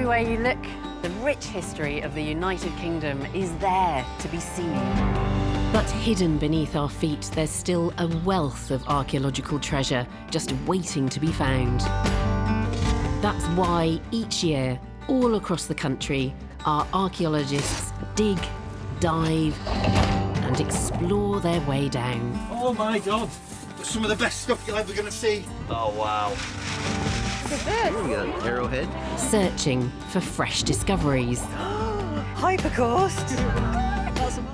Everywhere you look, the rich history of the United Kingdom is there to be seen. But hidden beneath our feet, there's still a wealth of archaeological treasure just waiting to be found. That's why each year, all across the country, our archaeologists dig, dive, and explore their way down. Oh my God! Some of the best stuff you're ever going to see. Oh wow. Look at this. We got an arrowhead. Searching for fresh discoveries. Hypercaust.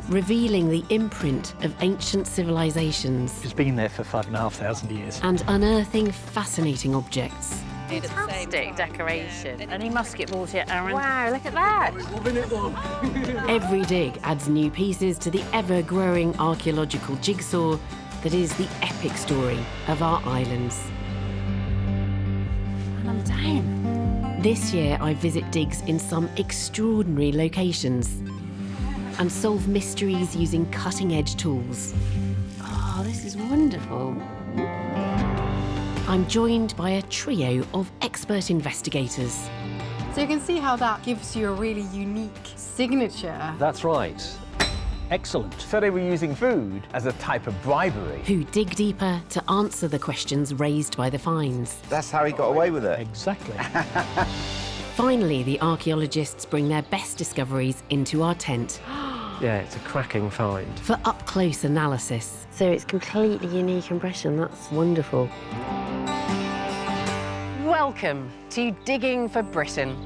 Revealing the imprint of ancient civilizations. It's been there for 5,500 years. And unearthing fascinating objects. Fantastic decoration. Any musket balls yet, Aaron? Wow, look at that. Every dig adds new pieces to the ever-growing archaeological jigsaw that is the epic story of our islands. And I'm down. This year, I visit digs in some extraordinary locations and solve mysteries using cutting-edge tools. Oh, this is wonderful. I'm joined by a trio of expert investigators. So you can see how that gives you a really unique signature. That's right. Excellent. So they were using food as a type of bribery. Who dig deeper to answer the questions raised by the finds. That's how he got away with it. Exactly. Finally, the archaeologists bring their best discoveries into our tent. Yeah, it's a cracking find. For up-close analysis. So it's completely unique in Britain. That's wonderful. Welcome to Digging for Britain.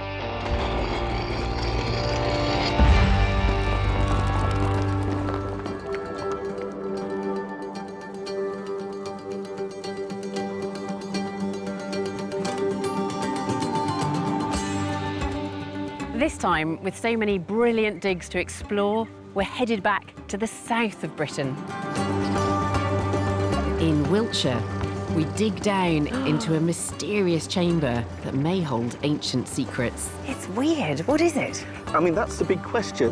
This time, with so many brilliant digs to explore, we're headed back to the south of Britain. In Wiltshire, we dig down into a mysterious chamber that may hold ancient secrets. It's weird. What is it? I mean, that's the big question.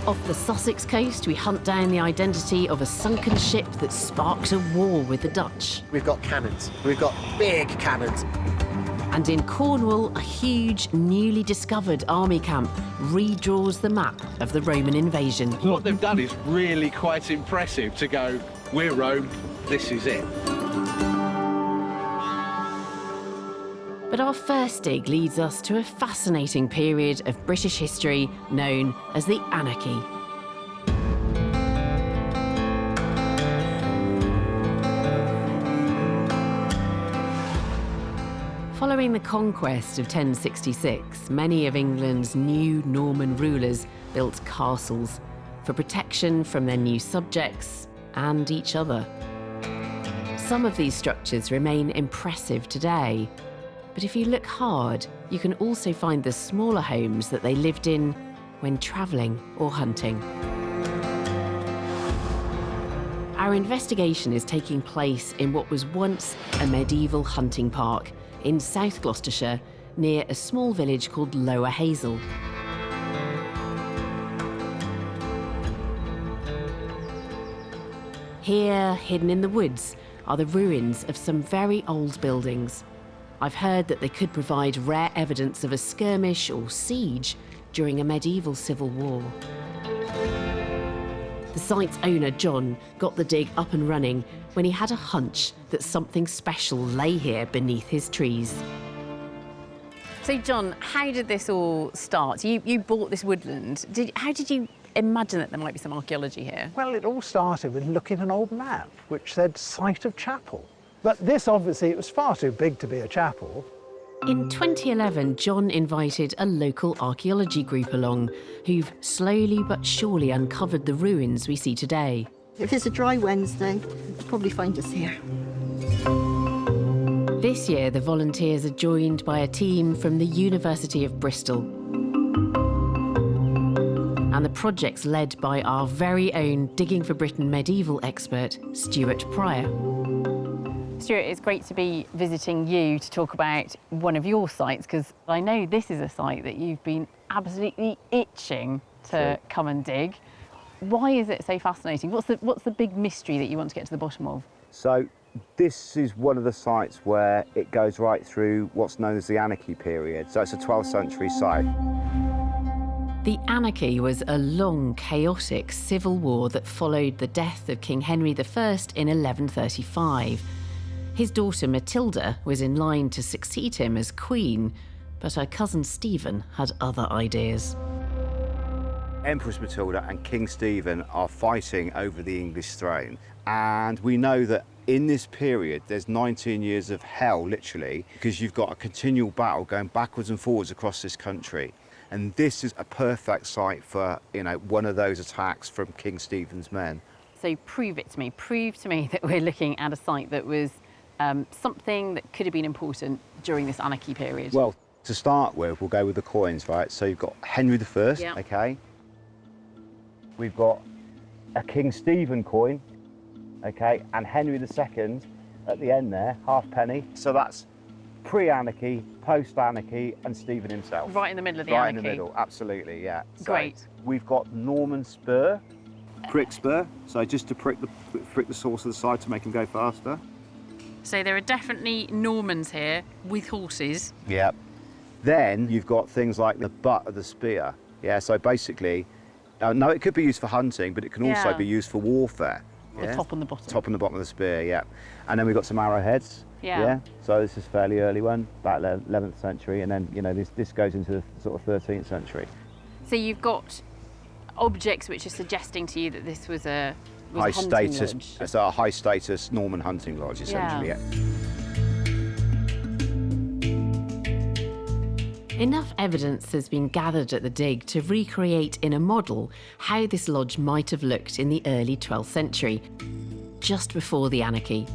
Off the Sussex coast, we hunt down the identity of a sunken ship that sparked a war with the Dutch. We've got cannons. We've got big cannons. And in Cornwall, a huge, newly discovered army camp redraws the map of the Roman invasion. What they've done is really quite impressive to go, we're Rome, this is it. But our first dig leads us to a fascinating period of British history known as the Anarchy. Following the conquest of 1066, many of England's new Norman rulers built castles for protection from their new subjects and each other. Some of these structures remain impressive today, but if you look hard, you can also find the smaller homes that they lived in when travelling or hunting. Our investigation is taking place in what was once a medieval hunting park in South Gloucestershire, near a small village called Lower Hazel. Here, hidden in the woods, are the ruins of some very old buildings. I've heard that they could provide rare evidence of a skirmish or siege during a medieval civil war. The site's owner, John, got the dig up and running when he had a hunch that something special lay here beneath his trees. So, John, how did this all start? You bought this woodland. How did you imagine that there might be some archaeology here? Well, it all started with looking at an old map, which said site of chapel. But this, obviously, it was far too big to be a chapel. In 2011, John invited a local archaeology group along, who've slowly but surely uncovered the ruins we see today. If it's a dry Wednesday, you'll probably find us here. This year, the volunteers are joined by a team from the University of Bristol. And the project's led by our very own Digging for Britain medieval expert, Stuart Pryor. Stuart, it's great to be visiting you to talk about one of your sites, because I know this is a site that you've been absolutely itching to come and dig. Why is it so fascinating? What's the big mystery that you want to get to the bottom of? So This is one of the sites where it goes right through what's known as the Anarchy period. So it's a 12th century site. The Anarchy was a long, chaotic civil war that followed the death of King Henry I in 1135. His daughter Matilda was in line to succeed him as queen, but her cousin Stephen had other ideas. Empress Matilda and King Stephen are fighting over the English throne. And we know that in this period, there's 19 years of hell, literally, because you've got a continual battle going backwards and forwards across this country. And this is a perfect site for, you know, one of those attacks from King Stephen's men. So prove it to me. Prove to me that we're looking at a site that was something that could have been important during this Anarchy period. Well, to start with, we'll go with the coins, right? So you've got Henry I, yeah. OK? We've got a King Stephen coin, OK? And Henry II at the end there, halfpenny. So that's pre-Anarchy, post-Anarchy, and Stephen himself. Right in the middle of the Right Anarchy. in the middle, absolutely, yeah. So Great. We've got Norman spur, prick spur, so just to prick the source of the side to make him go faster. So there are definitely Normans here with horses. Yep. Then you've got things like the butt of the spear. Yeah, so basically, no, it could be used for hunting, but it can also be used for warfare. The top and the bottom. Top and the bottom of the spear, yeah. And then we've got some arrowheads. Yeah. So this is a fairly early one, about 11th century, and then, you know, this goes into the sort of 13th century. So you've got objects which are suggesting to you that this was a high hunting status, lodge. it's a high status Norman hunting lodge, essentially. Yeah. Enough evidence has been gathered at the dig to recreate in a model how this lodge might have looked in the early 12th century, just before the Anarchy.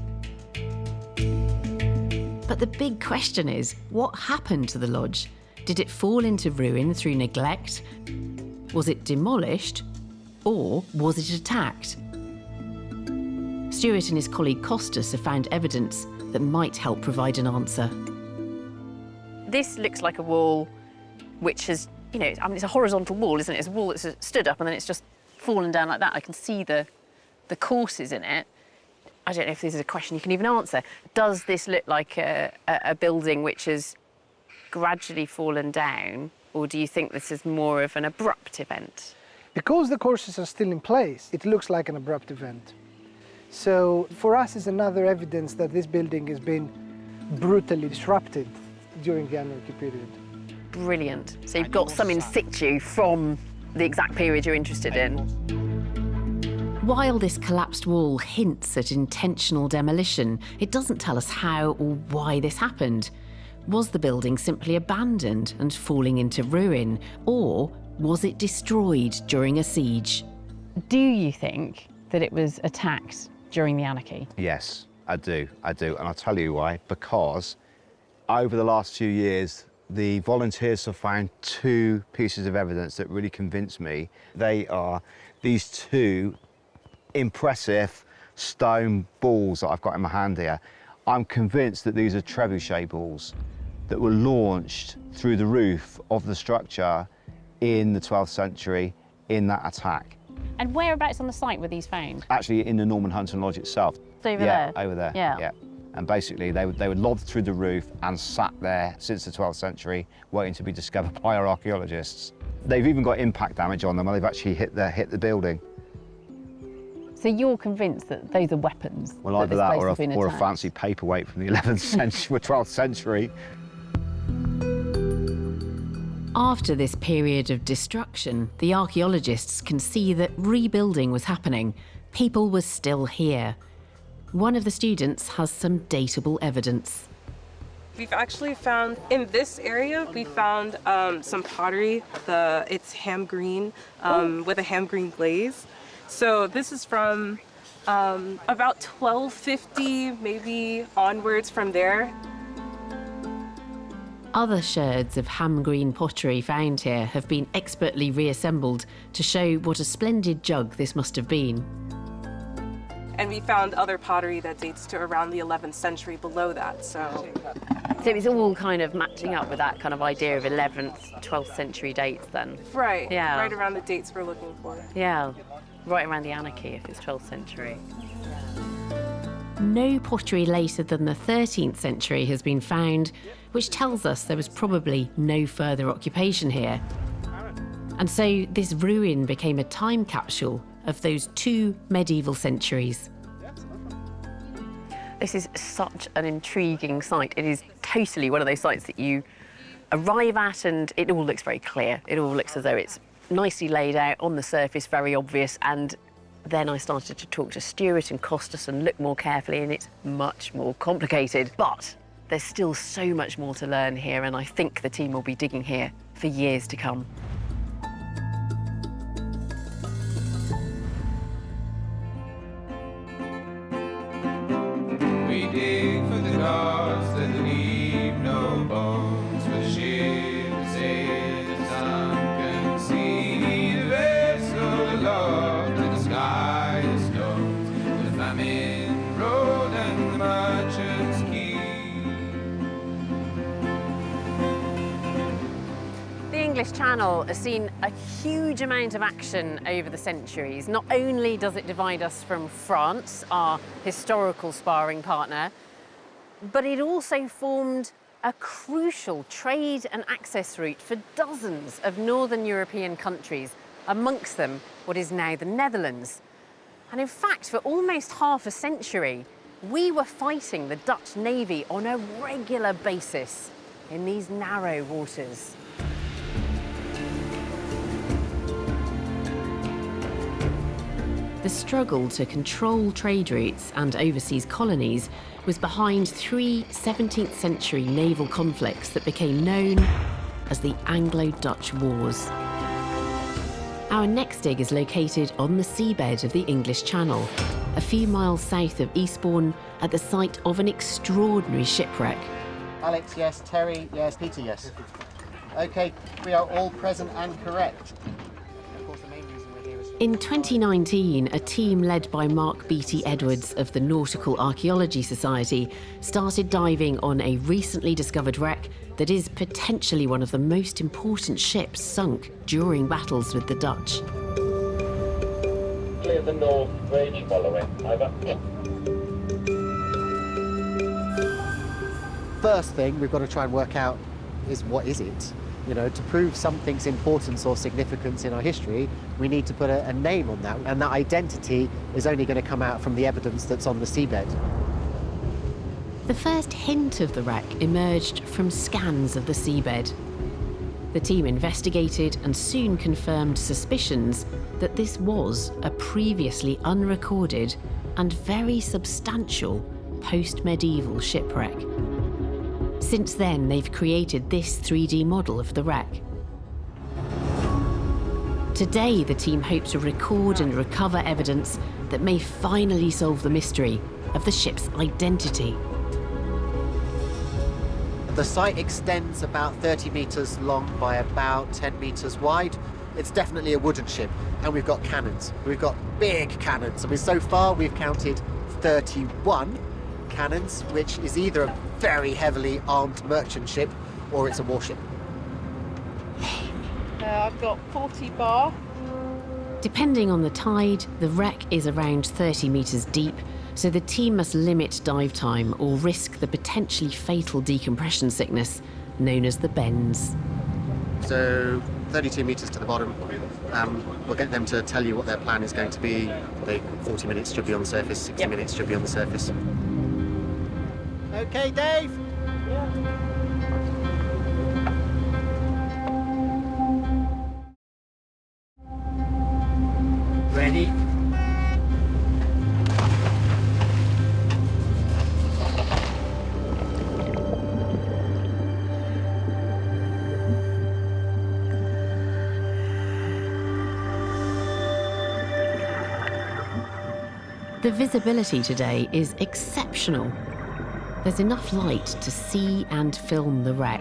But the big question is, what happened to the lodge? Did it fall into ruin through neglect? Was it demolished? Or was it attacked? Stuart and his colleague Costas have found evidence that might help provide an answer. This looks like a wall which has, you know, I mean, it's a horizontal wall, isn't it? It's a wall that's stood up and then it's just fallen down like that. I can see the courses in it. I don't know if this is a question you can even answer. Does this look like a building which has gradually fallen down, or do you think this is more of an abrupt event? Because the courses are still in place, it looks like an abrupt event. So for us, it's another evidence that this building has been brutally disrupted during the Anarchy period. Brilliant. So you've got some in situ from the exact period you're interested in. While this collapsed wall hints at intentional demolition, it doesn't tell us how or why this happened. Was the building simply abandoned and falling into ruin, or was it destroyed during a siege? Do you think that it was attacked during the Anarchy? Yes, I do, and I'll tell you why. Because over the last few years, the volunteers have found two pieces of evidence that really convince me. They are these two impressive stone balls that I've got in my hand here. I'm convinced that these are trebuchet balls that were launched through the roof of the structure in the 12th century in that attack. And whereabouts on the site were these found? Actually, in the Norman Hunting Lodge itself. Over there? Yeah, over there. Yeah. And basically, they were lobbed through the roof and sat there since the 12th century, waiting to be discovered by our archaeologists. They've even got impact damage on them, and they've actually hit the building. So you're convinced that those are weapons? Well, either that or a attacked? fancy paperweight from the 11th century or 12th century. After this period of destruction, the archaeologists can see that rebuilding was happening. People were still here. One of the students has some dateable evidence. We've actually found, in this area, we found some pottery. It's ham green, with a ham green glaze. So this is from about 1250, maybe onwards from there. Other sherds of ham green pottery found here have been expertly reassembled to show what a splendid jug this must have been. And we found other pottery that dates to around the 11th century below that, so it's all kind of matching up with that kind of idea of 11th, 12th century dates then? Right, yeah. Right around the dates we're looking for. Yeah, right around the Anarchy if it's 12th century. no pottery later than the 13th century has been found, which tells us there was probably no further occupation here. And so this ruin became a time capsule of those 2 medieval centuries. This is such an intriguing site. It is totally one of those sites that you arrive at and it all looks very clear. It all looks as though it's nicely laid out, on the surface, very obvious. And then I started to talk to Stuart and Costas and look more carefully, and it's much more complicated. But there's still so much more to learn here, and I think the team will be digging here for years to come. We dig for the gods that leave no bones, for ships is sunken, see the vessel aloft, and the sky is snow, the famine road and the merchant's quay. The English Channel has seen a huge amount of action over the centuries. Not only does it divide us from France, our historical sparring partner, but it also formed a crucial trade and access route for dozens of northern European countries, amongst them what is now the Netherlands. And in fact, for almost half a century, we were fighting the Dutch Navy on a regular basis in these narrow waters. The struggle to control trade routes and overseas colonies was behind 3 17th century naval conflicts that became known as the Anglo-Dutch Wars. Our next dig is located on the seabed of the English Channel, a few miles south of Eastbourne, at the site of an extraordinary shipwreck. Alex, yes. Terry, yes. Peter, yes. OK, we are all present and correct. In 2019, a team led by Mark Beattie Edwards of the Nautical Archaeology Society started diving on a recently discovered wreck that is potentially one of the most important ships sunk during battles with the Dutch. Clear the north bridge following. Over. First thing we've got to try and work out is what is it? You know, to prove something's importance or significance in our history, we need to put a name on that, and that identity is only going to come out from the evidence that's on the seabed. The first hint of the wreck emerged from scans of the seabed. The team investigated and soon confirmed suspicions that this was a previously unrecorded and very substantial post-medieval shipwreck. Since then, they've created this 3D model of the wreck. Today, the team hope to record and recover evidence that may finally solve the mystery of the ship's identity. The site extends about 30 metres long by about 10 metres wide. It's definitely a wooden ship, and we've got cannons. We've got big cannons. I mean, so far we've counted 31 cannons, which is either a very heavily armed merchant ship or it's a warship. I've got 40 bar. Depending on the tide, the wreck is around 30 metres deep, so the team must limit dive time or risk the potentially fatal decompression sickness known as the bends. So 32 metres to the bottom. We'll get them to tell you what their plan is going to be. 40 minutes should be on the surface, 60 minutes should be on the surface. Okay, Dave? Ready? The visibility today is exceptional. There's enough light to see and film the wreck.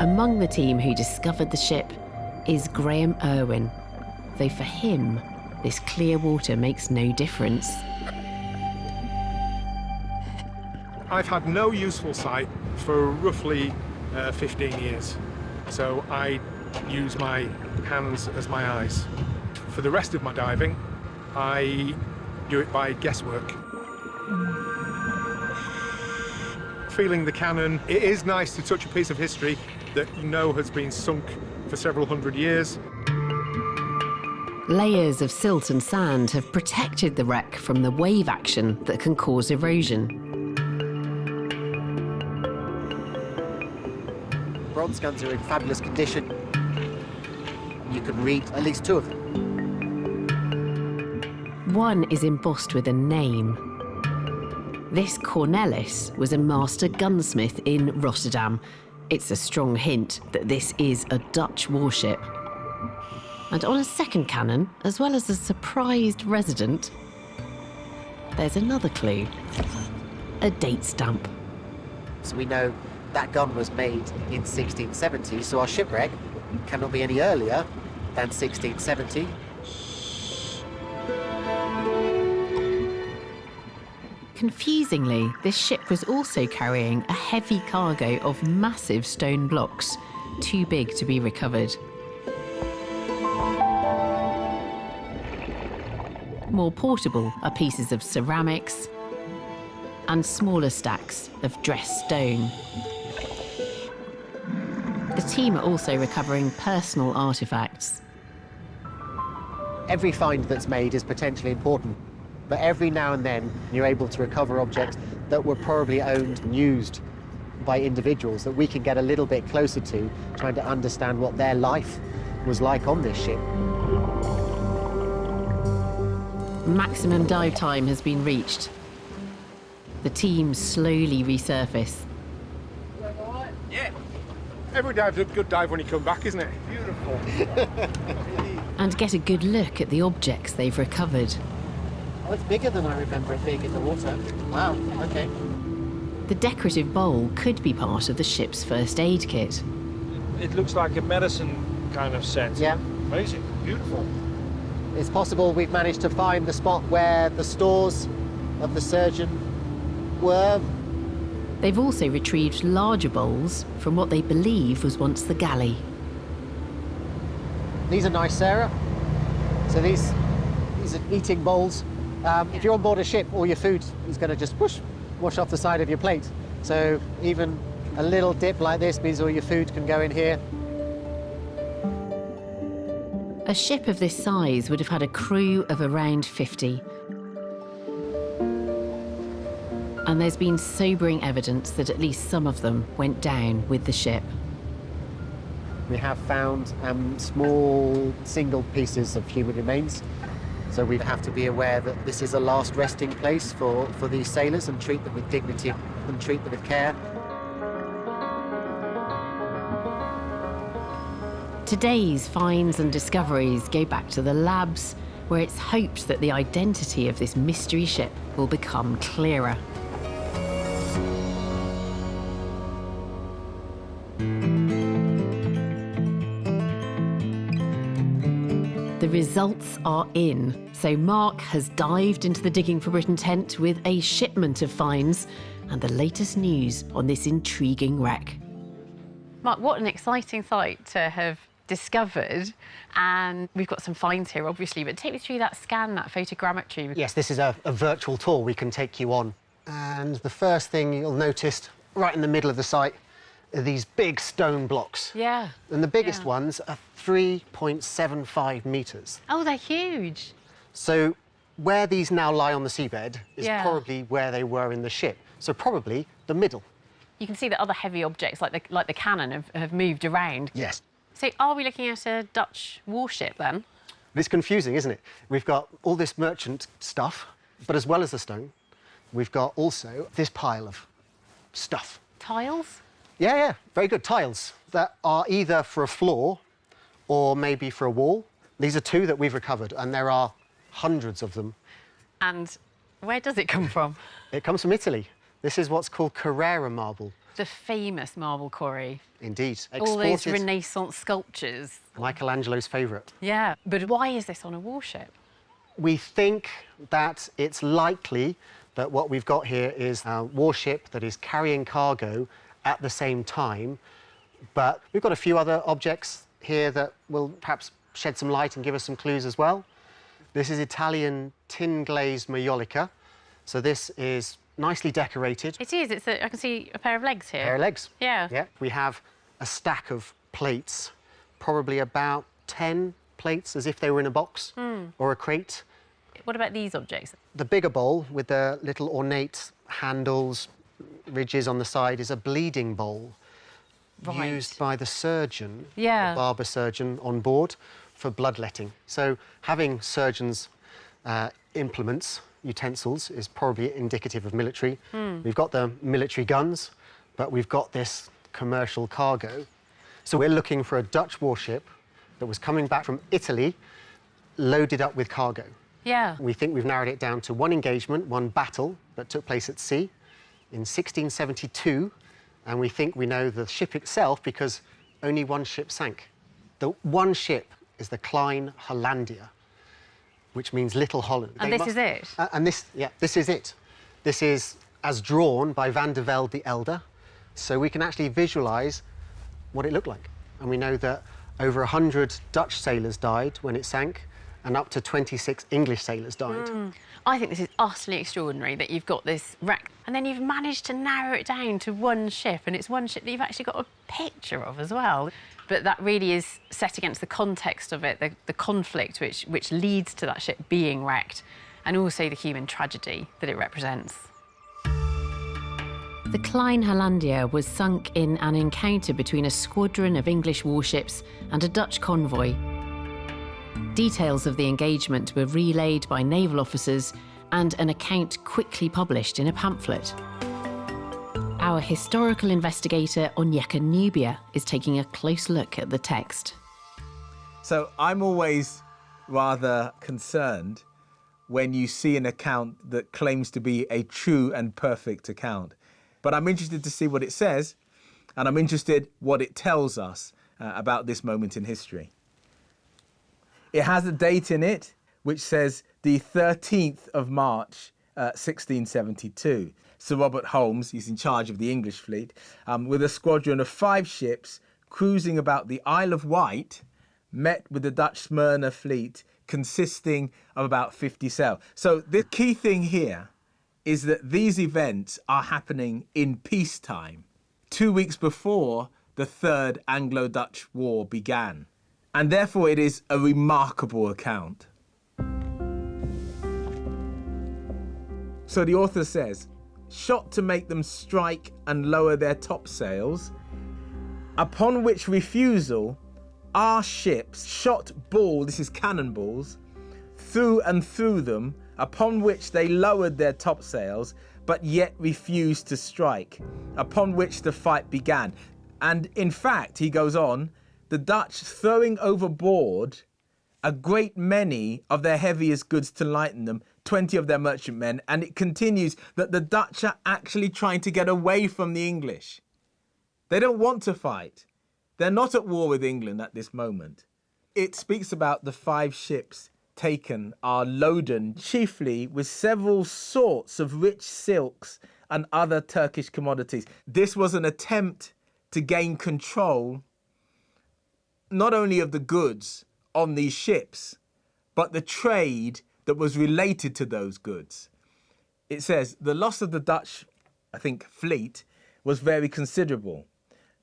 Among the team who discovered the ship is Graham Irwin, though for him, this clear water makes no difference. I've had no useful sight for roughly 15 years, so I use my hands as my eyes. For the rest of my diving, I do it by guesswork. Feeling the cannon, it is nice to touch a piece of history that you know has been sunk for several hundred years. Layers of silt and sand have protected the wreck from the wave action that can cause erosion. Bronze guns are in fabulous condition. You can read at least two of them. One is embossed with a name. This Cornelis was a master gunsmith in Rotterdam. It's a strong hint that this is a Dutch warship. And on a second cannon, as well as a surprised resident, there's another clue. A date stamp. So we know that gun was made in 1670, so our shipwreck cannot be any earlier than 1670. Confusingly, this ship was also carrying a heavy cargo of massive stone blocks, too big to be recovered. More portable are pieces of ceramics and smaller stacks of dressed stone. The team are also recovering personal artefacts. Every find that's made is potentially important, but every now and then you're able to recover objects that were probably owned and used by individuals that we can get a little bit closer to, trying to understand what their life was like on this ship. Maximum dive time has been reached. The team slowly resurface. Yeah. Every dive's a good dive when you come back, isn't it? Beautiful. And get a good look at the objects they've recovered. Oh, it's bigger than I remember it being in the water. Wow, okay. The decorative bowl could be part of the ship's first aid kit. It looks like a medicine kind of set. Yeah. Amazing, beautiful. It's possible we've managed to find the spot where the stores of the surgeon were. They've also retrieved larger bowls from what they believe was once the galley. These are nice, Sarah. So these are eating bowls. If you're on board a ship, all your food is going to just wash off the side of your plate. So even a little dip like this means all your food can go in here. A ship of this size would have had a crew of around 50. And there's been sobering evidence that at least some of them went down with the ship. We have found small single pieces of human remains. So we have to be aware that this is a last resting place for these sailors, and treat them with dignity and treat them with care. Today's finds and discoveries go back to the labs, where it's hoped that the identity of this mystery ship will become clearer. The results are in. So Mark has dived into the Digging for Britain tent with a shipment of finds and the latest news on this intriguing wreck. Mark, what an exciting site to have discovered. And we've got some finds here, obviously, but take me through that scan, that photogrammetry. Yes, this is a virtual tour we can take you on. And the first thing you'll notice right in the middle of the site are these big stone blocks. Yeah. And the biggest ones are 3.75 metres. Oh, they're huge. So where these now lie on the seabed is probably where they were in the ship. So probably the middle. You can see that other heavy objects, like the cannon, have moved around. Yes. So are we looking at a Dutch warship, then? It's confusing, isn't it? We've got all this merchant stuff, but as well as the stone, we've got also this pile of stuff. Tiles? Yeah, very good. Tiles that are either for a floor or maybe for a wall. These are two that we've recovered, and there are hundreds of them. And where does it come from? It comes from Italy. This is what's called Carrara marble. The famous marble quarry. Indeed. All those Renaissance sculptures. Michelangelo's favourite. Yeah, but why is this on a warship? We think that it's likely that what we've got here is a warship that is carrying cargo at the same time, but we've got a few other objects here that will perhaps shed some light and give us some clues as well. This is Italian tin glazed maiolica. So this is nicely decorated. It is. I can see a pair of legs here. Pair of legs. Yeah. Yeah. We have a stack of plates, probably about 10 plates, as if they were in a box or a crate. What about these objects? The bigger bowl with the little ornate handles, ridges on the side, is a bleeding bowl used by the surgeon, the barber surgeon on board for bloodletting. So having surgeons' implements, utensils, is probably indicative of military. We've got the military guns, but we've got this commercial cargo. So we're looking for a Dutch warship that was coming back from Italy, loaded up with cargo. Yeah. We think we've narrowed it down to one engagement, one battle that took place at sea in 1672, and we think we know the ship itself because only one ship sank. The one ship is the Klein Hollandia, which means Little Holland. And this is it? And this is it. This is as drawn by Van der Velde the Elder, so we can actually visualise what it looked like. And we know that over 100 Dutch sailors died when it sank, and up to 26 English sailors died. I think this is utterly extraordinary that you've got this wreck and then you've managed to narrow it down to one ship, and it's one ship that you've actually got a picture of as well. But that really is set against the context of it, the conflict which leads to that ship being wrecked, and also the human tragedy that it represents. The Klein Hollandia was sunk in an encounter between a squadron of English warships and a Dutch convoy. Details of the engagement were relayed by naval officers and an account quickly published in a pamphlet. Our historical investigator, Onyaka Nubia, is taking a close look at the text. So I'm always rather concerned when you see an account that claims to be a true and perfect account. But I'm interested to see what it says, and I'm interested what it tells us about this moment in history. It has a date in it which says the 13th of March, 1672. Sir Robert Holmes, he's in charge of the English fleet, with a squadron of 5 ships cruising about the Isle of Wight, met with the Dutch Smyrna fleet consisting of about 50 sail. So the key thing here is that these events are happening in peacetime, 2 weeks before the Third Anglo-Dutch War began. And therefore it is a remarkable account. So the author says, shot to make them strike and lower their topsails, upon which refusal, our ships shot ball, this is cannonballs, through and through them, upon which they lowered their topsails, but yet refused to strike, upon which the fight began. And in fact, he goes on, the Dutch throwing overboard a great many of their heaviest goods to lighten them, 20 of their merchantmen, and it continues that the Dutch are actually trying to get away from the English. They don't want to fight. They're not at war with England at this moment. It speaks about the 5 ships taken are loaden chiefly with several sorts of rich silks and other Turkish commodities. This was an attempt to gain control not only of the goods on these ships, but the trade that was related to those goods. It says the loss of the Dutch, I think, fleet was very considerable,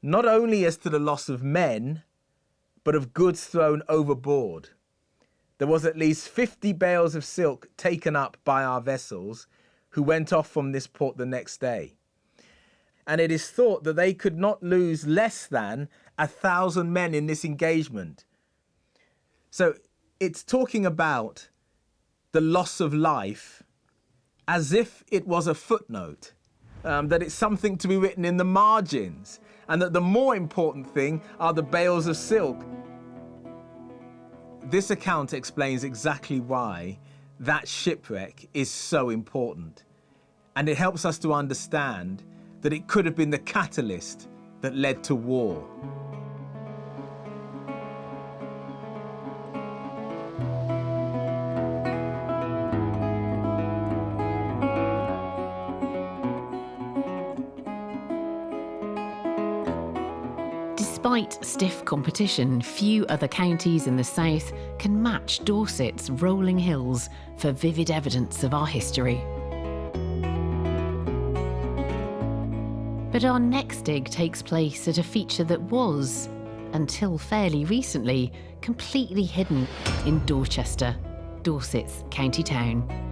not only as to the loss of men, but of goods thrown overboard. There was at least 50 bales of silk taken up by our vessels, who went off from this port the next day. And it is thought that they could not lose less than 1,000 men in this engagement. So it's talking about the loss of life as if it was a footnote, that it's something to be written in the margins, and that the more important thing are the bales of silk. This account explains exactly why that shipwreck is so important. And it helps us to understand that it could have been the catalyst that led to war. Despite stiff competition, few other counties in the south can match Dorset's rolling hills for vivid evidence of our history. But our next dig takes place at a feature that was, until fairly recently, completely hidden in Dorchester, Dorset's county town.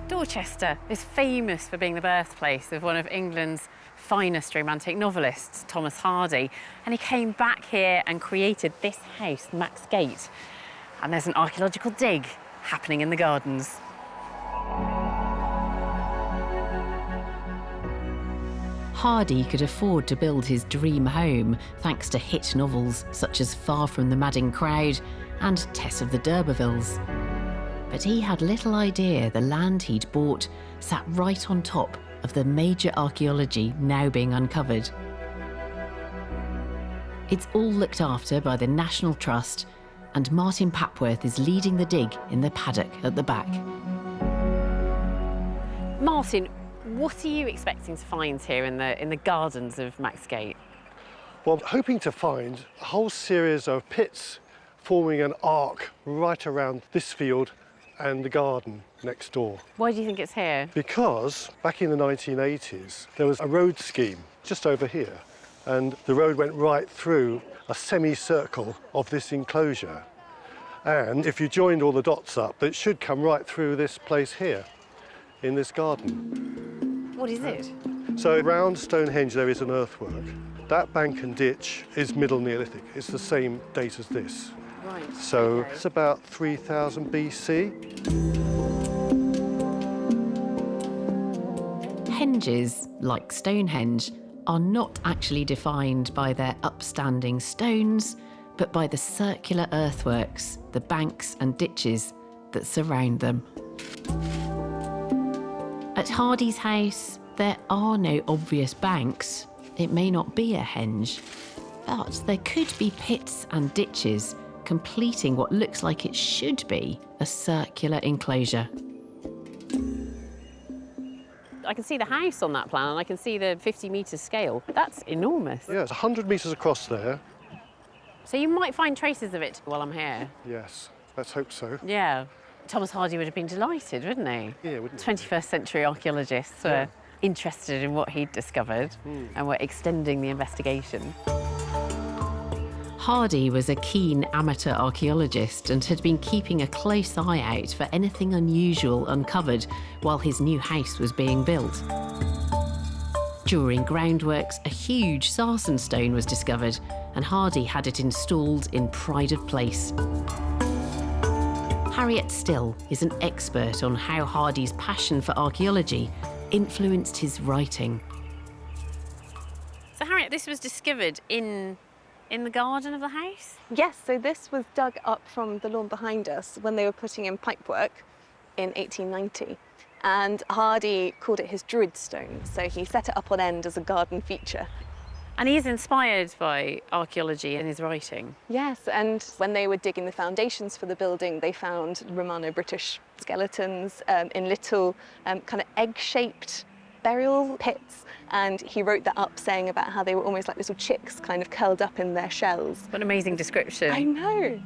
Dorchester is famous for being the birthplace of one of England's finest romantic novelists, Thomas Hardy, and he came back here and created this house, Max Gate. And there's an archaeological dig happening in the gardens. Hardy could afford to build his dream home thanks to hit novels such as Far From the Madding Crowd and Tess of the D'Urbervilles. But he had little idea the land he'd bought sat right on top of the major archaeology now being uncovered. It's all looked after by the National Trust, and Martin Papworth is leading the dig in the paddock at the back. Martin, what are you expecting to find here in the gardens of Max Gate? Well, I'm hoping to find a whole series of pits forming an arc right around this field and the garden next door. Why do you think it's here? Because back in the 1980s, there was a road scheme just over here, and the road went right through a semicircle of this enclosure. And if you joined all the dots up, it should come right through this place here, in this garden. What is it? So around Stonehenge there is an earthwork. That bank and ditch is Middle Neolithic. It's the same date as this. Right. So okay. It's about 3000 BC. Henges, like Stonehenge, are not actually defined by their upstanding stones, but by the circular earthworks, the banks and ditches that surround them. At Hardy's house, there are no obvious banks. It may not be a henge, but there could be pits and ditches completing what looks like it should be a circular enclosure. I can see the house on that plan and I can see the 50-metre scale. That's enormous. Yeah, it's 100 metres across there. So you might find traces of it while I'm here. Yes, let's hope so. Yeah. Thomas Hardy would have been delighted, wouldn't he? Yeah, wouldn't he? 21st century archaeologists were interested in what he'd discovered and were extending the investigation. Hardy was a keen amateur archaeologist and had been keeping a close eye out for anything unusual uncovered while his new house was being built. During groundworks, a huge sarsen stone was discovered, and Hardy had it installed in pride of place. Harriet Still is an expert on how Hardy's passion for archaeology influenced his writing. So Harriet, this was discovered in the garden of the house? Yes, so this was dug up from the lawn behind us when they were putting in pipework in 1890. And Hardy called it his Druid stone, so he set it up on end as a garden feature. And he is inspired by archaeology in his writing. Yes, and when they were digging the foundations for the building, they found Romano-British skeletons in little kind of egg-shaped burial pits. And he wrote that up saying about how they were almost like little chicks kind of curled up in their shells. What an amazing description. I know.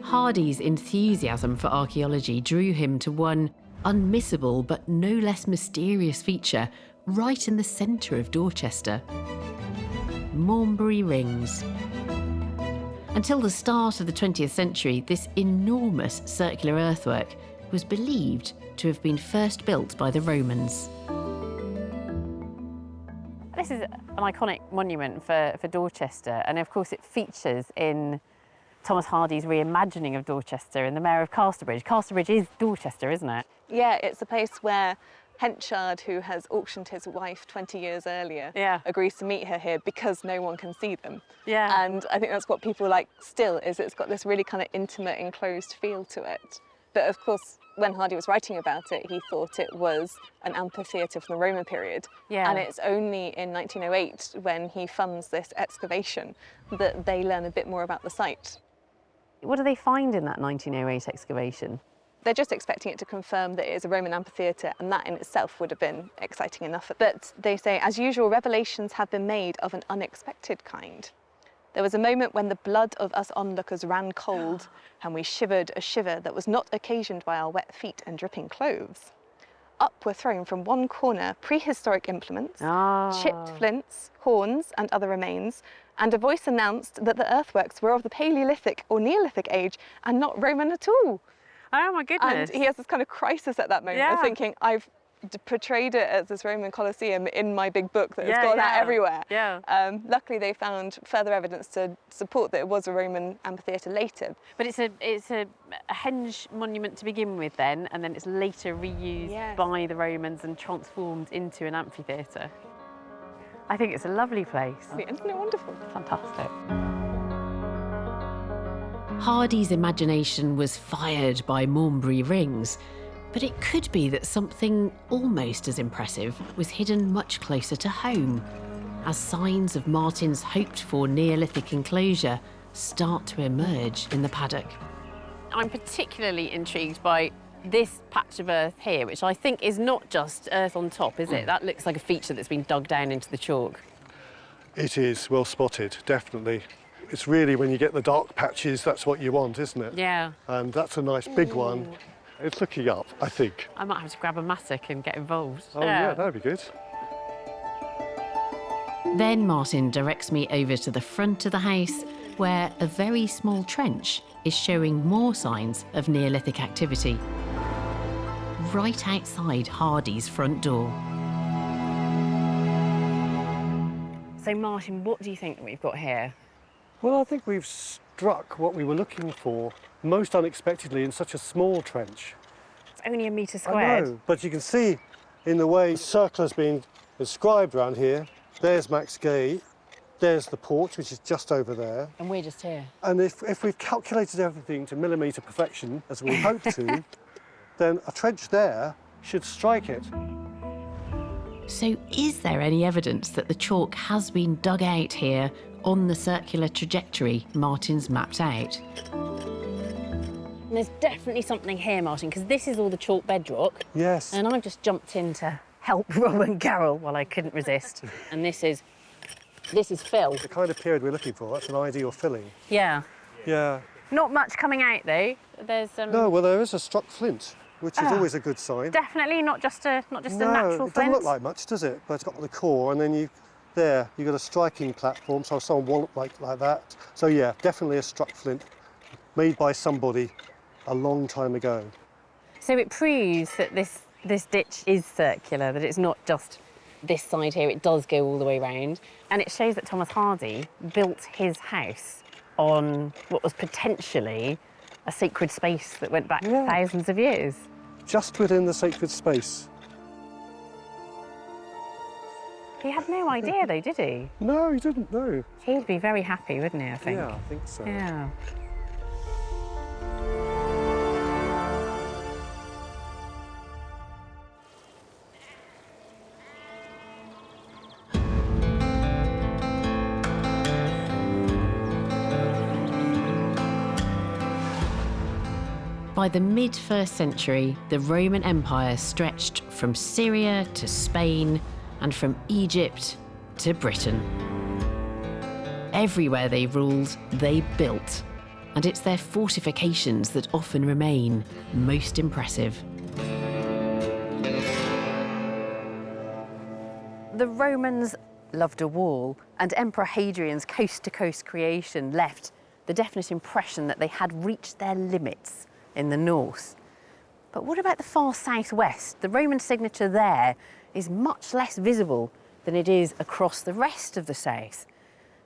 Hardy's enthusiasm for archaeology drew him to one unmissable but no less mysterious feature right in the centre of Dorchester: Mournbury Rings. Until the start of the 20th century, this enormous circular earthwork was believed to have been first built by the Romans. This is an iconic monument for Dorchester, and of course it features in Thomas Hardy's reimagining of Dorchester in The Mayor of Casterbridge. Casterbridge is Dorchester, isn't it? Yeah, it's a place where Henchard, who has auctioned his wife 20 years earlier, agrees to meet her here because no one can see them. Yeah. And I think that's what people like still, is it's got this really kind of intimate, enclosed feel to it. But of course, when Hardy was writing about it, he thought it was an amphitheatre from the Roman period. Yeah. And it's only in 1908, when he funds this excavation, that they learn a bit more about the site. What do they find in that 1908 excavation? They're just expecting it to confirm that it is a Roman amphitheatre, and that in itself would have been exciting enough. But they say, as usual, revelations have been made of an unexpected kind. There was a moment when the blood of us onlookers ran cold, and we shivered a shiver that was not occasioned by our wet feet and dripping clothes. Up were thrown from one corner prehistoric implements, chipped flints, horns and other remains, and a voice announced that the earthworks were of the Paleolithic or Neolithic age and not Roman at all. Oh my goodness. And he has this kind of crisis at that moment of thinking, I've portrayed it as this Roman Colosseum in my big book that has gone out everywhere. Luckily they found further evidence to support that it was a Roman amphitheatre later. But it's a henge monument to begin with then, and then it's later reused by the Romans and transformed into an amphitheatre. I think it's a lovely place. Isn't it wonderful? Fantastic. Hardy's imagination was fired by Maumbury rings, but it could be that something almost as impressive was hidden much closer to home, as signs of Martin's hoped-for Neolithic enclosure start to emerge in the paddock. I'm particularly intrigued by this patch of earth here, which I think is not just earth on top, is it? That looks like a feature that's been dug down into the chalk. It is well spotted, definitely. It's really when you get the dark patches, that's what you want, isn't it? Yeah. And that's a nice big one. It's looking up, I think. I might have to grab a mattock and get involved. Oh yeah, that'd be good. Then Martin directs me over to the front of the house, where a very small trench is showing more signs of Neolithic activity. Right outside Hardy's front door. So Martin, what do you think that we've got here? Well, I think we've struck what we were looking for most unexpectedly in such a small trench. It's only a metre squared. I know, but you can see in the way the circle has been inscribed around here, there's Max Gate, there's the porch, which is just over there. And we're just here. And if we've calculated everything to millimetre perfection, as we hope to, then a trench there should strike it. So is there any evidence that the chalk has been dug out here on the circular trajectory Martin's mapped out? And there's definitely something here, Martin, because this is all the chalk bedrock. Yes. And I've just jumped in to help Rob and Carol while I couldn't resist. And this is fill. The kind of period we're looking for, that's an ideal filling. Yeah. Yeah. Not much coming out though. There's No, well there is a struck flint, which is always a good sign. Definitely not just a natural No, flint. it doesn't look like much, does it? But it's got the core, and then you've got a striking platform, so someone walloped like that. So yeah, definitely a struck flint, made by somebody a long time ago. So it proves that this ditch is circular, that it's not just this side here, it does go all the way round. And it shows that Thomas Hardy built his house on what was potentially a sacred space that went back thousands of years. Just within the sacred space. He had no idea though, did he? No, he didn't, no. He'd be very happy, wouldn't he, I think? Yeah, I think so. Yeah. By the mid-1st century, the Roman Empire stretched from Syria to Spain and from Egypt to Britain. Everywhere they ruled, they built, and it's their fortifications that often remain most impressive. The Romans loved a wall, and Emperor Hadrian's coast-to-coast creation left the definite impression that they had reached their limits in the north. But what about the far southwest? The Roman signature there is much less visible than it is across the rest of the south.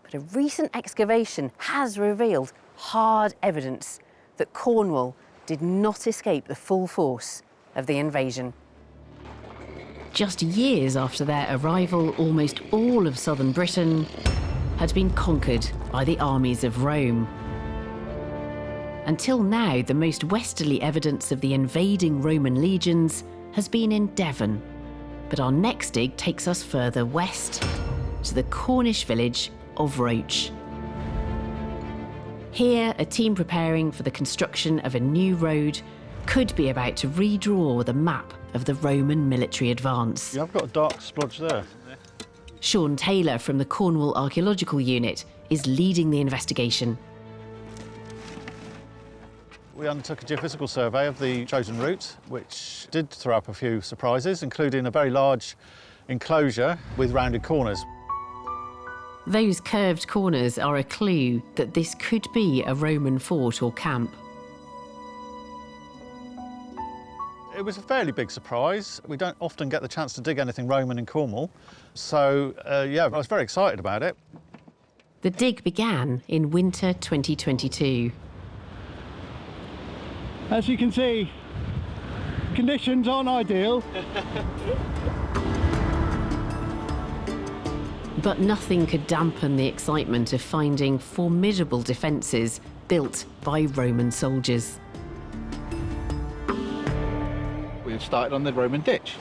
But a recent excavation has revealed hard evidence that Cornwall did not escape the full force of the invasion. Just years after their arrival, almost all of southern Britain had been conquered by the armies of Rome. Until now, the most westerly evidence of the invading Roman legions has been in Devon. But our next dig takes us further west, to the Cornish village of Roach. Here, a team preparing for the construction of a new road could be about to redraw the map of the Roman military advance. Yeah, I've got a dark splodge there. Sean Taylor from the Cornwall Archaeological Unit is leading the investigation. We undertook a geophysical survey of the chosen route, which did throw up a few surprises, including a very large enclosure with rounded corners. Those curved corners are a clue that this could be a Roman fort or camp. It was a fairly big surprise. We don't often get the chance to dig anything Roman in Cornwall, so yeah, I was very excited about it. The dig began in winter 2022. As you can see, conditions aren't ideal. But nothing could dampen the excitement of finding formidable defences built by Roman soldiers. We've started on the Roman ditch.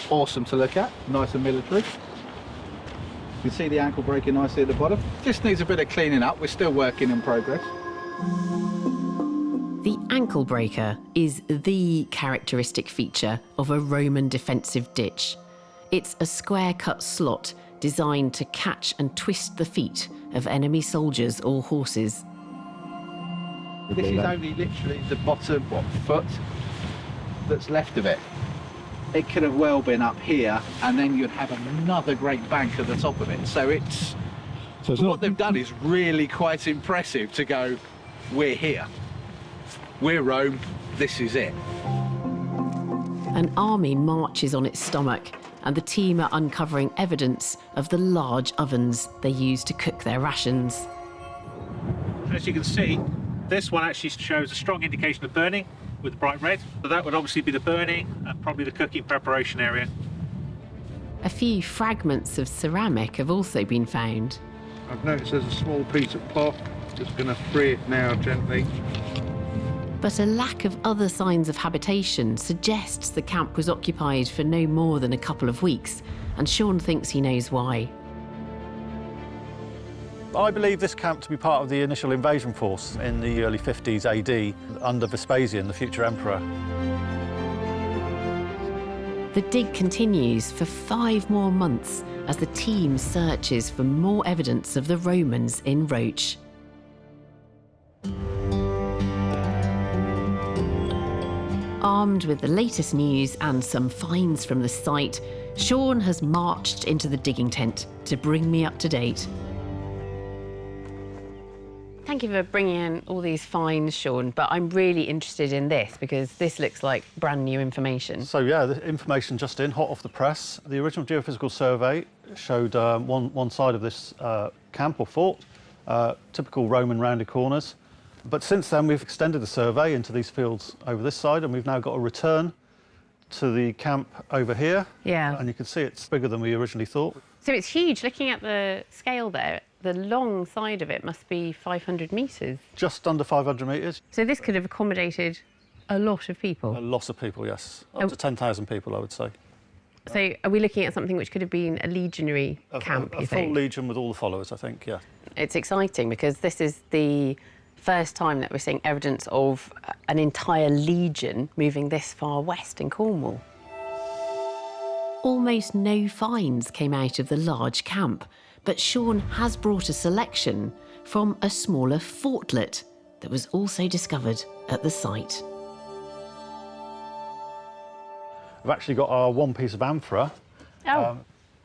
Awesome to look at, nice and military. You can see the ankle breaking nicely at the bottom. Just needs a bit of cleaning up, we're still working in progress. The ankle breaker is the characteristic feature of a Roman defensive ditch. It's a square-cut slot designed to catch and twist the feet of enemy soldiers or horses. This is only literally the bottom, foot that's left of it. It could have well been up here, and then you'd have another great bank at the top of it. So what they've done is really quite impressive to go, we're here. We're Rome, this is it. An army marches on its stomach, and the team are uncovering evidence of the large ovens they use to cook their rations. As you can see, this one actually shows a strong indication of burning with bright red. So that would obviously be the burning and probably the cooking preparation area. A few fragments of ceramic have also been found. I've noticed there's a small piece of cloth. Just going to free it now gently. But a lack of other signs of habitation suggests the camp was occupied for no more than a couple of weeks, and Sean thinks he knows why. I believe this camp to be part of the initial invasion force in the early 50s AD under Vespasian, the future emperor. The dig continues for 5 more months as the team searches for more evidence of the Romans in Roach. Armed with the latest news and some finds from the site, Sean has marched into the digging tent to bring me up to date. Thank you for bringing in all these finds, Sean, but I'm really interested in this because this looks like brand new information. So yeah, the information just in, hot off the press. The original geophysical survey showed one side of this camp or fort, typical Roman rounded corners. But since then, we've extended the survey into these fields over this side, and we've now got a return to the camp over here. Yeah. And you can see it's bigger than we originally thought. So it's huge. Looking at the scale there, the long side of it must be 500 metres. Just under 500 metres. So this could have accommodated a lot of people. A lot of people, yes. Up to 10,000 people, I would say. So are we looking at something which could have been a legionary camp, A full legion with all the followers, I think, yeah. It's exciting because this is the first time that we're seeing evidence of an entire legion moving this far west in Cornwall. Almost no finds came out of the large camp, but Sean has brought a selection from a smaller fortlet that was also discovered at the site. We've actually got our one piece of amphora.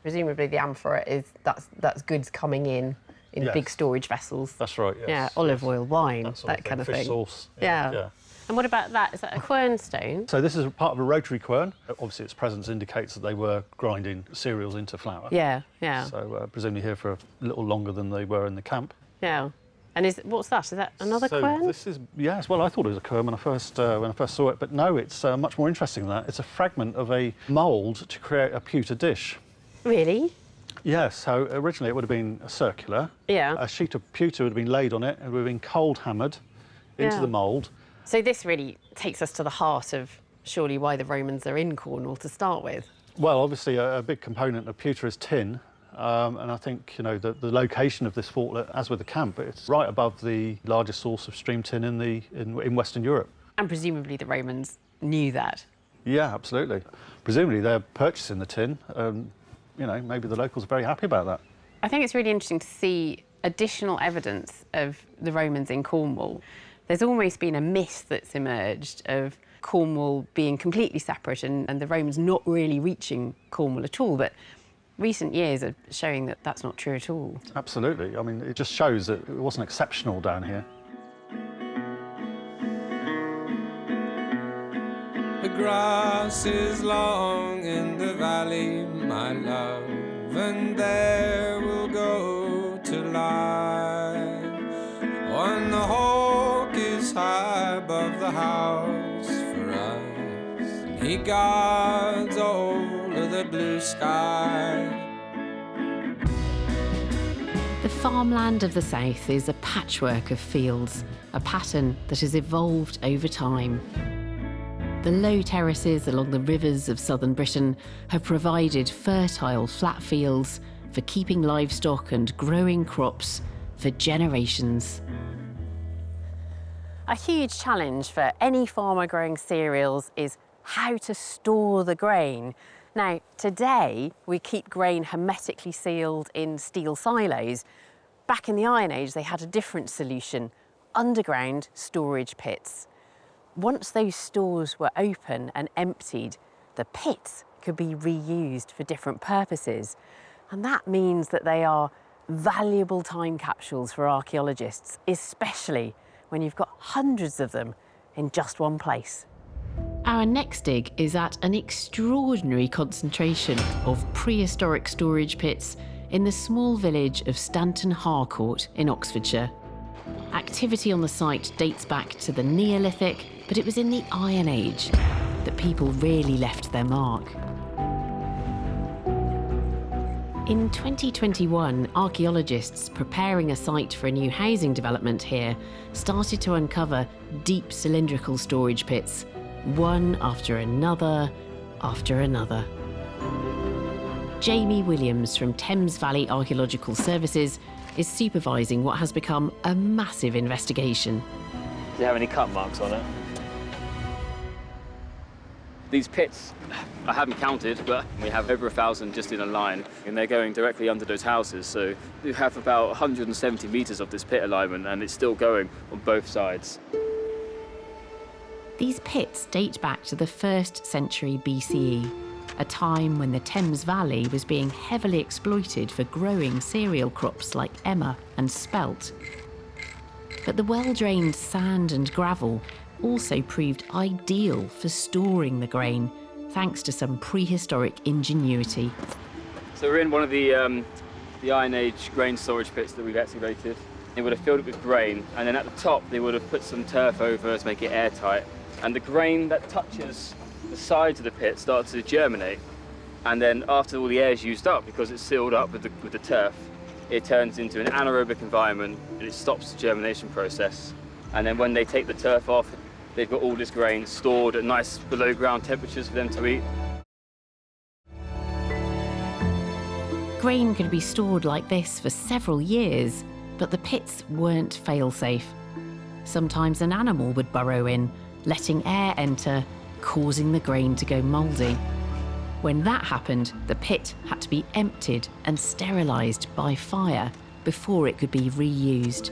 Presumably the amphora is that's goods coming in yes. big storage vessels. That's right, yes. Yeah, olive oil, wine, that kind of fish thing. Sauce. Yeah. And what about that? Is that a quernstone? So this is part of a rotary quern. Obviously its presence indicates that they were grinding cereals into flour. Yeah, yeah. So presumably here for a little longer than they were in the camp. Yeah. And what's that? Is that another quern? This is, yes, well I thought it was a quern when I first saw it, but no, it's much more interesting than that. It's a fragment of a mould to create a pewter dish. Really? Yes, so originally it would have been circular. Yeah. A sheet of pewter would have been laid on it and would have been cold hammered into the mould. So this really takes us to the heart of surely why the Romans are in Cornwall to start with. Well, obviously a big component of pewter is tin, and I think the location of this fortlet, as with the camp, it's right above the largest source of stream tin in Western Europe. And presumably the Romans knew that. Yeah, absolutely. Presumably they're purchasing the tin. You know, maybe the locals are very happy about that. I think it's really interesting to see additional evidence of the Romans in Cornwall. There's almost been a myth that's emerged of Cornwall being completely separate and the Romans not really reaching Cornwall at all, but recent years are showing that that's not true at all. Absolutely. I mean, it just shows that it wasn't exceptional down here. The grass is long in the valley, my love, and there we'll go to lie. When the hawk is high above the house for us, and he guards all of the blue sky. The farmland of the south is a patchwork of fields, a pattern that has evolved over time. The low terraces along the rivers of southern Britain have provided fertile flat fields for keeping livestock and growing crops for generations. A huge challenge for any farmer growing cereals is how to store the grain. Now, today, we keep grain hermetically sealed in steel silos. Back in the Iron Age, they had a different solution: underground storage pits. Once those stores were open and emptied, the pits could be reused for different purposes. And that means that they are valuable time capsules for archaeologists, especially when you've got hundreds of them in just one place. Our next dig is at an extraordinary concentration of prehistoric storage pits in the small village of Stanton Harcourt in Oxfordshire. Activity on the site dates back to the Neolithic, but it was in the Iron Age that people really left their mark. In 2021, archaeologists preparing a site for a new housing development here started to uncover deep cylindrical storage pits, one after another after another. Jamie Williams from Thames Valley Archaeological Services is supervising what has become a massive investigation. Do you have any cut marks on it? These pits, I haven't counted, but we have over 1,000 just in a line, and they're going directly under those houses. So we have about 170 metres of this pit alignment, and it's still going on both sides. These pits date back to the 1st century BCE, a time when the Thames Valley was being heavily exploited for growing cereal crops like emmer and spelt. But the well-drained sand and gravel also proved ideal for storing the grain, thanks to some prehistoric ingenuity. So we're in one of the Iron Age grain storage pits that we've excavated. They would have filled it with grain, and then at the top they would have put some turf over to make it airtight. And the grain that touches the sides of the pit starts to germinate, and then after all the air is used up, because it's sealed up with the turf, it turns into an anaerobic environment and it stops the germination process. And then when they take the turf off, they've got all this grain stored at nice below ground temperatures for them to eat. Grain could be stored like this for several years, but the pits weren't fail-safe. Sometimes an animal would burrow in, letting air enter, causing the grain to go mouldy. When that happened, the pit had to be emptied and sterilised by fire before it could be reused.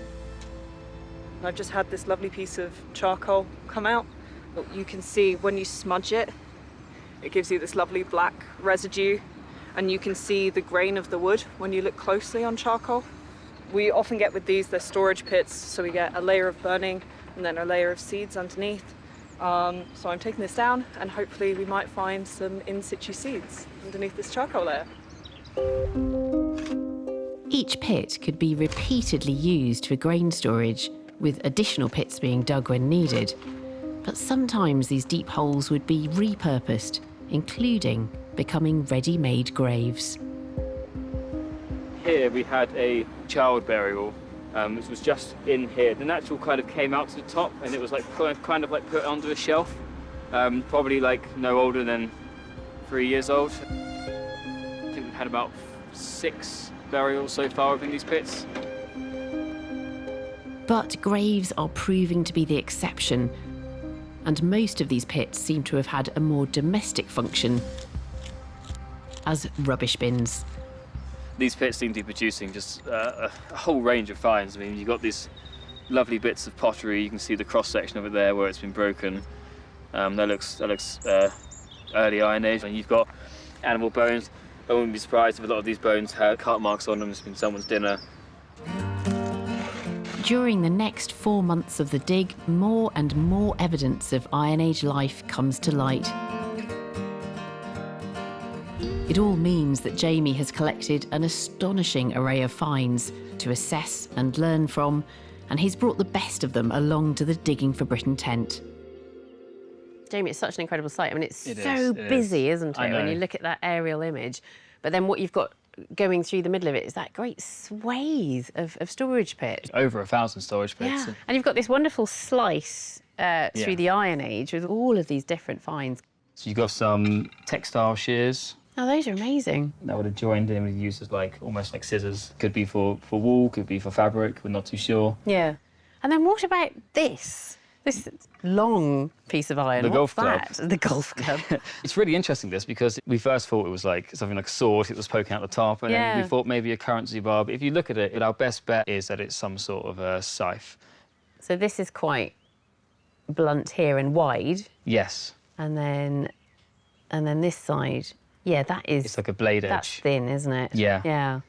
I've just had this lovely piece of charcoal come out. You can see when you smudge it, it gives you this lovely black residue, and you can see the grain of the wood when you look closely on charcoal. We often get with these, they're storage pits, so we get a layer of burning and then a layer of seeds underneath. So I'm taking this down, and hopefully we might find some in situ seeds underneath this charcoal layer. Each pit could be repeatedly used for grain storage, with additional pits being dug when needed. But sometimes these deep holes would be repurposed, including becoming ready-made graves. Here we had a child burial, which was just in here. The natural kind of came out to the top, and it was like kind of like put under a shelf, probably like no older than 3 years old. I think we've had about 6 burials so far within these pits. But graves are proving to be the exception, and most of these pits seem to have had a more domestic function as rubbish bins. These pits seem to be producing just a whole range of finds. I mean, you've got these lovely bits of pottery. You can see the cross-section of it there where it's been broken. That looks early Iron Age. And you've got animal bones. I wouldn't be surprised if a lot of these bones had cart marks on them. It's been someone's dinner. During the next 4 months of the dig, more and more evidence of Iron Age life comes to light. It all means that Jamie has collected an astonishing array of finds to assess and learn from, and he's brought the best of them along to the Digging for Britain tent. Jamie, it's such an incredible site. I mean, it's It so is. busy, isn't I it, when know. you look at that aerial image. But then what you've got going through the middle of it is that great swathe of storage pits. Over 1,000 storage pits. Yeah, and you've got this wonderful slice Yeah. through the Iron Age with all of these different finds. So you've got some textile shears. Oh, those are amazing. That would have joined in and used as almost like scissors. Could be for wool, could be for fabric, we're not too sure. Yeah. And then what about this? This long piece of iron. The What's golf club. that? The golf club. It's really interesting, this, because we first thought it was like something like a sword, it was poking out the top, and then Yeah. we thought maybe a currency bar. But if you look at it, our best bet is that it's some sort of a scythe. So this is quite blunt here and wide. Yes. And then this side, yeah, that is... It's like a blade edge. That's thin, isn't it? Yeah. Yeah.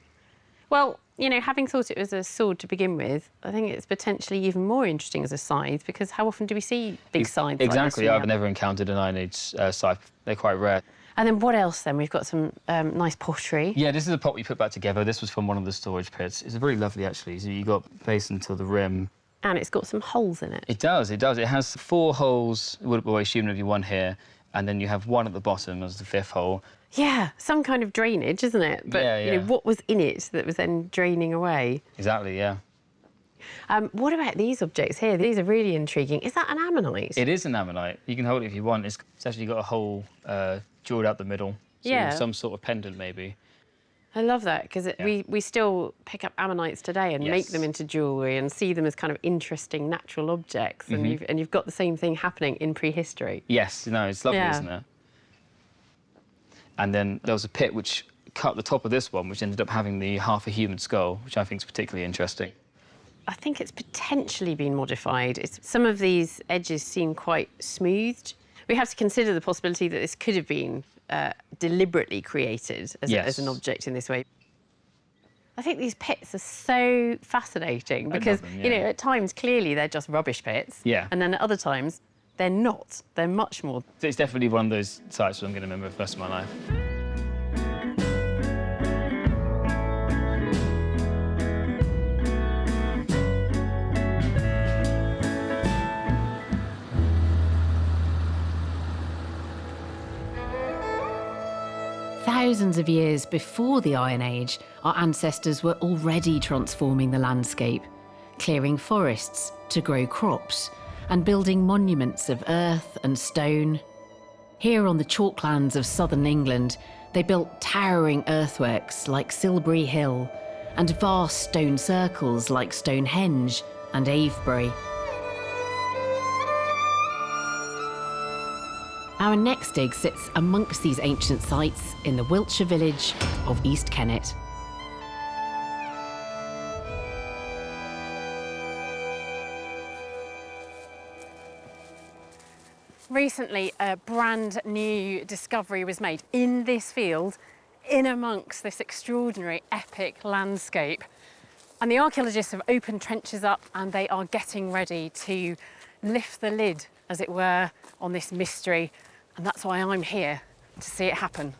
Well, you know, having thought it was a sword to begin with, I think it's potentially even more interesting as a scythe, because how often do we see big scythes Exactly, like this? I've never encountered an Iron Age scythe. They're quite rare. And then what else then? We've got some nice pottery. Yeah, this is a pot we put back together. This was from one of the storage pits. It's very lovely, actually. So you've got basin to the rim. And it's got some holes in it. It does, it does. It has 4 holes, well, assuming there'll be one here, and then you have one at the bottom as the 5th hole. Yeah, some kind of drainage, isn't it? But, Yeah, you yeah. know, what was in it that was then draining away? Exactly, yeah. What about these objects here? These are really intriguing. Is that an ammonite? It is an ammonite. You can hold it if you want. It's actually got a hole drilled out the middle. So Yeah. some sort of pendant, maybe. I love that, because we still pick up ammonites today and make Yes. them into jewellery and see them as kind of interesting natural objects. Mhm. And you've got the same thing happening in prehistory. Yes, no, it's lovely, Yeah. isn't it? And then there was a pit which cut the top of this one, which ended up having the half a human skull, which I think is particularly interesting. I think it's potentially been modified. Some of these edges seem quite smoothed. We have to consider the possibility that this could have been deliberately created as an object in this way. I think these pits are so fascinating because, them, you know, yeah. at times, clearly, they're just rubbish pits. Yeah. And then at other times, they're not. They're much more. So it's definitely one of those sites that I'm going to remember for the rest of my life. Thousands of years before the Iron Age, our ancestors were already transforming the landscape, clearing forests to grow crops, and building monuments of earth and stone. Here on the chalklands of southern England, they built towering earthworks like Silbury Hill, and vast stone circles like Stonehenge and Avebury. Our next dig sits amongst these ancient sites in the Wiltshire village of East Kennet. Recently, a brand new discovery was made in this field, in amongst this extraordinary, epic landscape. And the archaeologists have opened trenches up and they are getting ready to lift the lid, as it were, on this mystery. And that's why I'm here, to see it happen.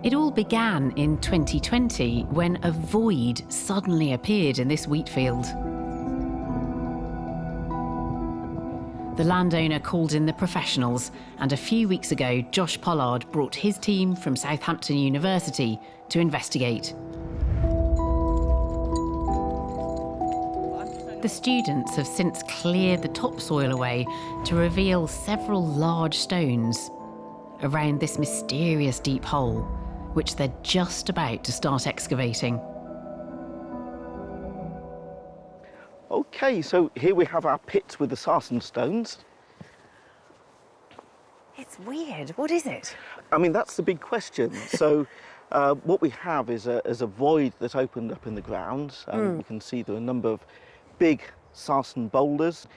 It all began in 2020 when a void suddenly appeared in this wheat field. The landowner called in the professionals, and a few weeks ago, Josh Pollard brought his team from Southampton University to investigate. The students have since cleared the topsoil away to reveal several large stones around this mysterious deep hole, which they're just about to start excavating. OK, so here we have our pit with the sarsen stones. It's weird. What is it? I mean, that's the big question. So what we have is a void that opened up in the ground. You can see there are a number of big sarsen boulders.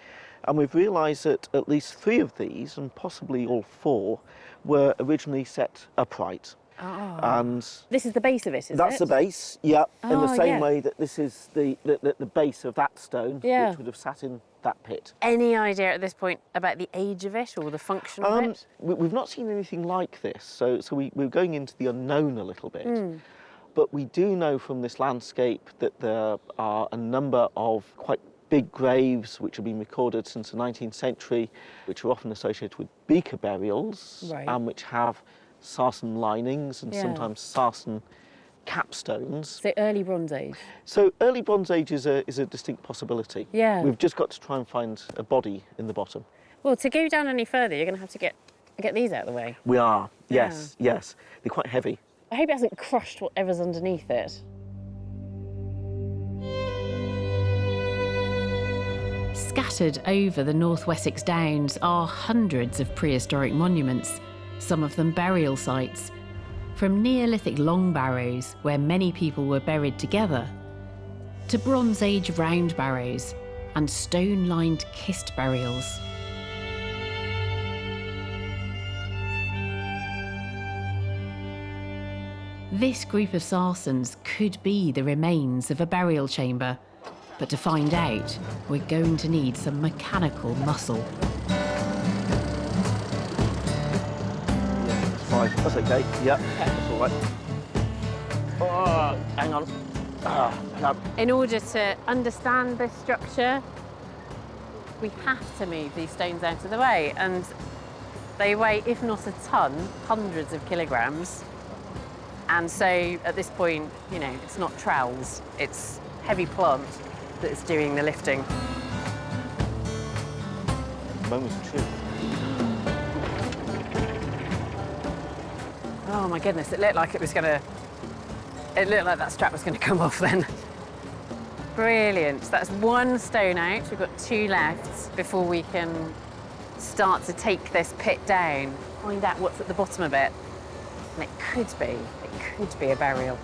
And we've realised that at least 3 of these, and possibly all 4, were originally set upright. Oh. And this is the base of it, is it? that's the base, yeah. In the Oh, same yeah. way that this is the base of that stone, Yeah. which would have sat in that pit. Any idea at this point about the age of it or the function of it? We've not seen anything like this, so we're going into the unknown a little bit. But we do know from this landscape that there are a number of quite big graves which have been recorded since the 19th century, which are often associated with beaker burials, Right. and which have sarsen linings and Yeah. sometimes sarsen capstones. So early Bronze Age. So early Bronze Age is a distinct possibility. Yeah. We've just got to try and find a body in the bottom. Well, to go down any further, you're going to have to get these out of the way. We are, yes, yes. They're quite heavy. I hope it hasn't crushed whatever's underneath it. Scattered over the North Wessex Downs are hundreds of prehistoric monuments, some of them burial sites, from Neolithic long barrows where many people were buried together, to Bronze Age round barrows and stone-lined kist burials. This group of sarsens could be the remains of a burial chamber, but to find out, we're going to need some mechanical muscle. That's fine, that's okay, yeah, that's all right. Oh, hang on. In order to understand this structure, we have to move these stones out of the way, and they weigh, if not a ton, hundreds of kilograms. And so at this point, you know, it's not trowels, it's heavy plant that's doing the lifting. Moment of truth. Oh my goodness, it looked like it was gonna, it looked like that strap was gonna come off then. Brilliant, that's 1 stone out, we've got 2 left before we can start to take this pit down, find out what's at the bottom of it. And it could be a burial.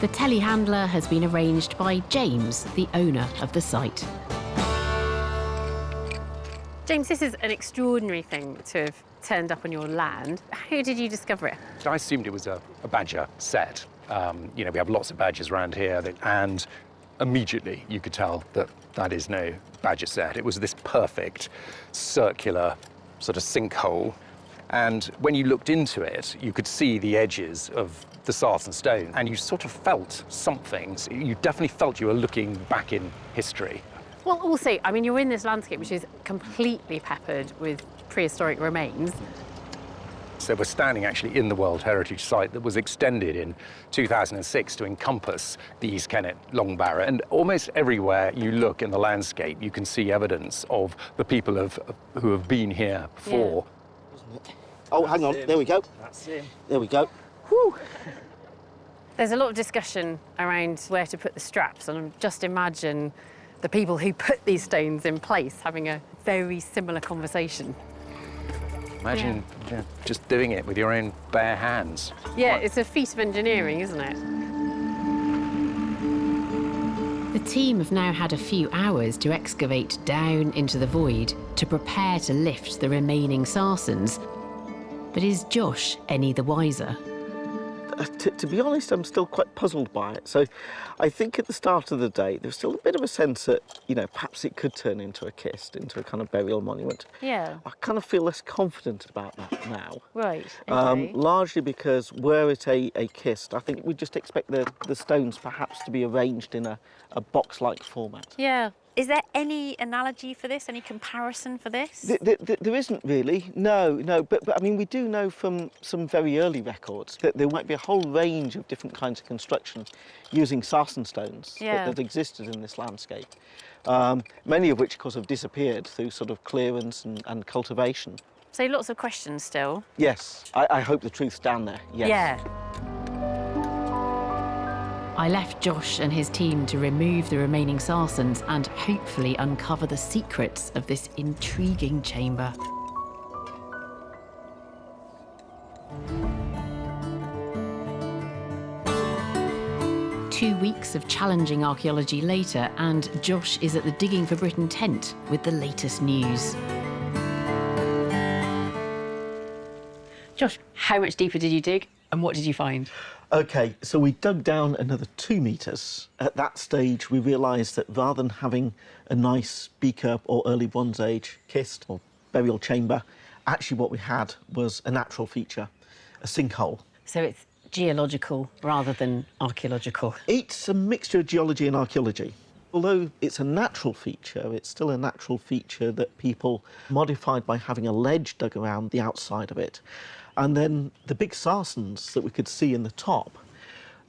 The telehandler has been arranged by James, the owner of the site. James, this is an extraordinary thing to have turned up on your land. How did you discover it? I assumed it was a badger set. You know, we have lots of badgers around here, and immediately you could tell that that is no badger set. It was this perfect circular sort of sinkhole. And when you looked into it, you could see the edges of the sarsen stone, and you sort of felt something. You definitely felt you were looking back in history. Well, also, I mean, you're in this landscape which is completely peppered with prehistoric remains. So we're standing actually in the World Heritage Site that was extended in 2006 to encompass the East Kennet Long Barrow. And almost everywhere you look in the landscape, you can see evidence of the people who have been here before. Yeah. Oh, hang on, there we go. That's him. There we go. Whew. There's a lot of discussion around where to put the straps, and just imagine the people who put these stones in place having a very similar conversation. Imagine just doing it with your own bare hands. Yeah, it's a feat of engineering, isn't it? The team have now had a few hours to excavate down into the void to prepare to lift the remaining sarsens. But is Josh any the wiser? To be honest, I'm still quite puzzled by it. So I think at the start of the day, there was still a bit of a sense that, you know, perhaps it could turn into a kist, into a kind of burial monument. Yeah. I kind of feel less confident about that now. Right, okay. Largely because were it a kist, I think we'd just expect the stones perhaps to be arranged in a box-like format. Yeah. Is there any analogy for this, any comparison for this? There isn't really, no. But I mean, we do know from some very early records that there might be a whole range of different kinds of construction using sarsen stones that existed in this landscape. Many of which, of course, have disappeared through sort of clearance and cultivation. So lots of questions still. Yes, I hope the truth's down there, yes. Yeah. I left Josh and his team to remove the remaining Sarsens and hopefully uncover the secrets of this intriguing chamber. Two weeks of challenging archaeology later, and Josh is at the Digging for Britain tent with the latest news. Josh, how much deeper did you dig and what did you find? OK, so we dug down another 2 metres. At that stage, we realised that rather than having a nice beaker or early Bronze Age kist or burial chamber, actually what we had was a natural feature, a sinkhole. So it's geological rather than archaeological? It's a mixture of geology and archaeology. Although it's a natural feature, it's still a natural feature that people modified by having a ledge dug around the outside of it. And then the big Sarsens that we could see in the top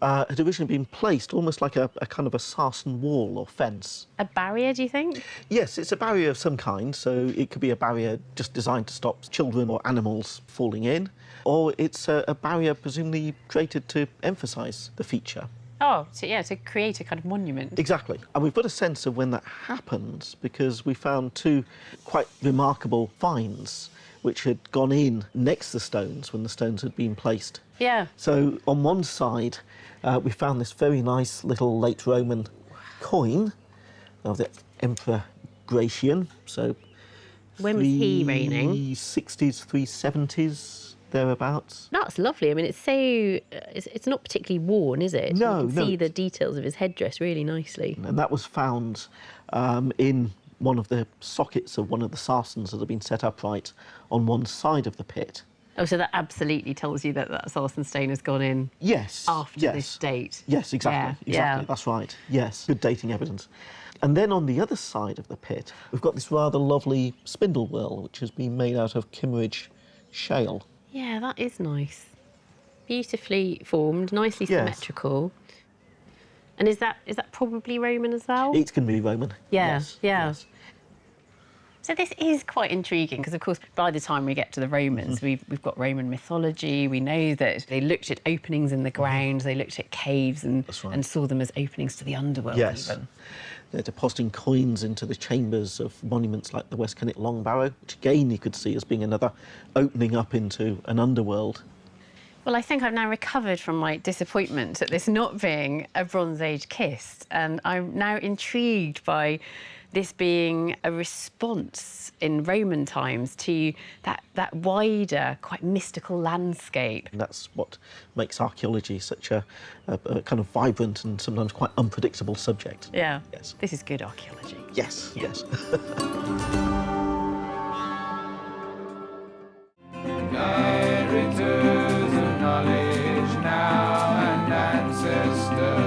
had originally been placed almost like a kind of a Sarsen wall or fence. A barrier, do you think? Yes, it's a barrier of some kind, so it could be a barrier just designed to stop children or animals falling in, or it's a barrier presumably created to emphasise the feature. Oh, so yeah, to create a kind of monument. Exactly. And we've got a sense of when that happens because we found 2 quite remarkable finds which had gone in next to the stones when the stones had been placed. Yeah. So on one side, we found this very nice little late Roman coin of the Emperor Gratian. So when was he reigning? 360s, 370s, thereabouts. That's lovely. I mean, it's so it's not particularly worn, is it? No, you can see the details of his headdress really nicely. And that was found in one of the sockets of one of the Sarsens that had been set upright on one side of the pit. Oh, so that absolutely tells you that that Sarsen stone has gone in. Yes. After this date. Yes, exactly. Yeah, exactly. That's right. Yes. Good dating evidence. And then on the other side of the pit, we've got this rather lovely spindle wheel, which has been made out of Kimmeridge shale. Yeah, that is nice. Beautifully formed, nicely symmetrical. And is that probably Roman as well? It's going to be Roman. Yeah, yes, yeah. Yes. So this is quite intriguing because, of course, by the time we get to the Romans, we've got Roman mythology. We know that they looked at openings in the ground, they looked at caves and saw them as openings to the underworld. Yes. Even. They're depositing coins into the chambers of monuments like the West Kennet Long Barrow, which again you could see as being another opening up into an underworld. Well, I think I've now recovered from my disappointment at this not being a Bronze Age kist, and I'm now intrigued by this being a response in Roman times to that wider, quite mystical landscape. And that's what makes archaeology such a kind of vibrant and sometimes quite unpredictable subject. Yeah. Yes. This is good archaeology. Yes, yes. Inheritors of knowledge now and ancestors.